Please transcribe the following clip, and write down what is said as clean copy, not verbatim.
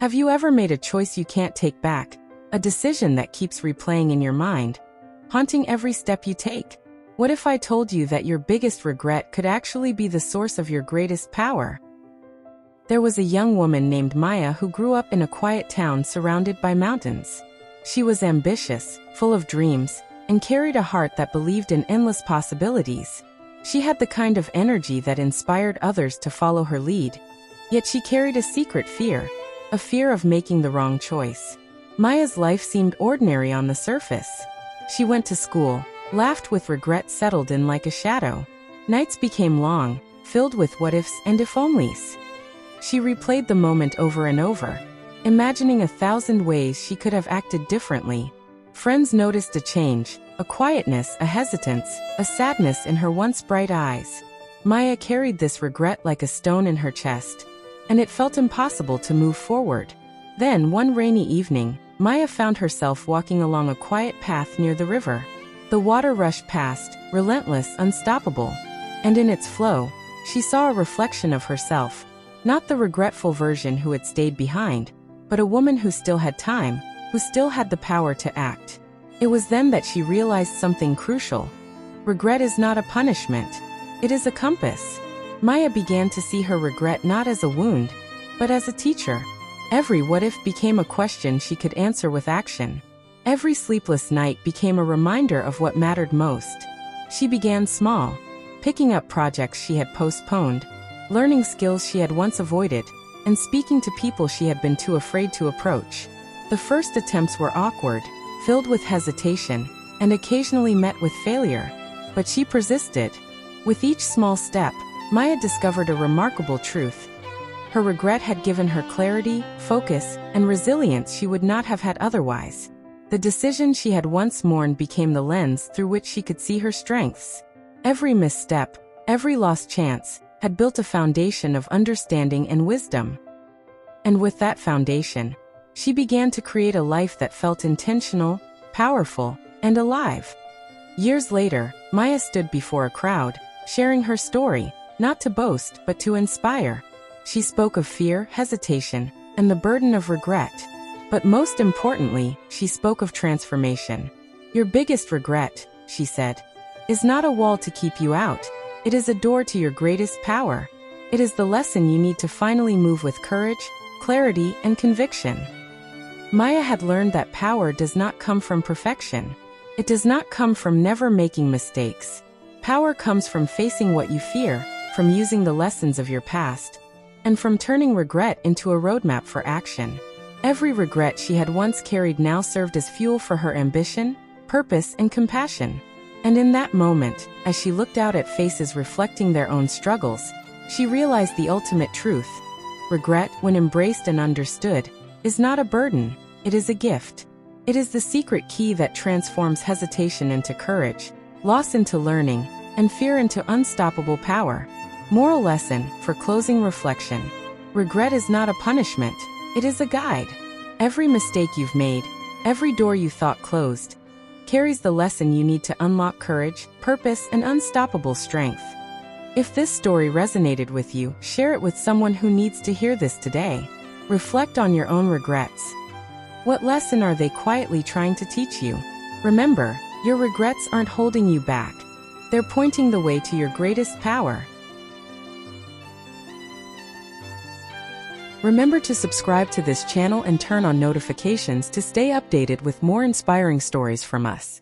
Have you ever made a choice you can't take back? A decision that keeps replaying in your mind, haunting every step you take? What if I told you that your biggest regret could actually be the source of your greatest power? There was a young woman named Maya who grew up in a quiet town surrounded by mountains. She was ambitious, full of dreams, and carried a heart that believed in endless possibilities. She had the kind of energy that inspired others to follow her lead. Yet she carried a secret fear, a fear of making the wrong choice. Maya's life seemed ordinary on the surface. She went to school, laughed with regret settled in like a shadow. Nights became long, filled with what-ifs and if-onlys. She replayed the moment over and over, imagining 1,000 ways she could have acted differently. Friends noticed a change, a quietness, a hesitance, a sadness in her once bright eyes. Maya carried this regret like a stone in her chest, and it felt impossible to move forward. Then, one rainy evening, Maya found herself walking along a quiet path near the river. The water rushed past, relentless, unstoppable, and in its flow, she saw a reflection of herself, not the regretful version who had stayed behind, but a woman who still had time, who still had the power to act. It was then that she realized something crucial. Regret is not a punishment. It is a compass. Maya began to see her regret not as a wound, but as a teacher. Every what-if became a question she could answer with action. Every sleepless night became a reminder of what mattered most. She began small, picking up projects she had postponed, learning skills she had once avoided, and speaking to people she had been too afraid to approach. The first attempts were awkward, filled with hesitation, and occasionally met with failure. But she persisted. With each small step, Maya discovered a remarkable truth. Her regret had given her clarity, focus, and resilience she would not have had otherwise. The decision she had once mourned became the lens through which she could see her strengths. Every misstep, every lost chance, had built a foundation of understanding and wisdom. And with that foundation, she began to create a life that felt intentional, powerful, and alive. Years later, Maya stood before a crowd, sharing her story, not to boast but to inspire. She spoke of fear, hesitation, and the burden of regret. But most importantly, she spoke of transformation. Your biggest regret, she said, is not a wall to keep you out. It is a door to your greatest power. It is the lesson you need to finally move with courage, clarity, and conviction. Maya had learned that power does not come from perfection. It does not come from never making mistakes. Power comes from facing what you fear, from using the lessons of your past, and from turning regret into a roadmap for action. Every regret she had once carried now served as fuel for her ambition, purpose, and compassion. And in that moment, as she looked out at faces reflecting their own struggles, she realized the ultimate truth. Regret, when embraced and understood, is not a burden, it is a gift. It is the secret key that transforms hesitation into courage, loss into learning, and fear into unstoppable power. Moral lesson, for closing reflection. Regret is not a punishment, it is a guide. Every mistake you've made, every door you thought closed, carries the lesson you need to unlock courage, purpose, and unstoppable strength. If this story resonated with you, share it with someone who needs to hear this today. Reflect on your own regrets. What lesson are they quietly trying to teach you? Remember, your regrets aren't holding you back. They're pointing the way to your greatest power. Remember to subscribe to this channel and turn on notifications to stay updated with more inspiring stories from us.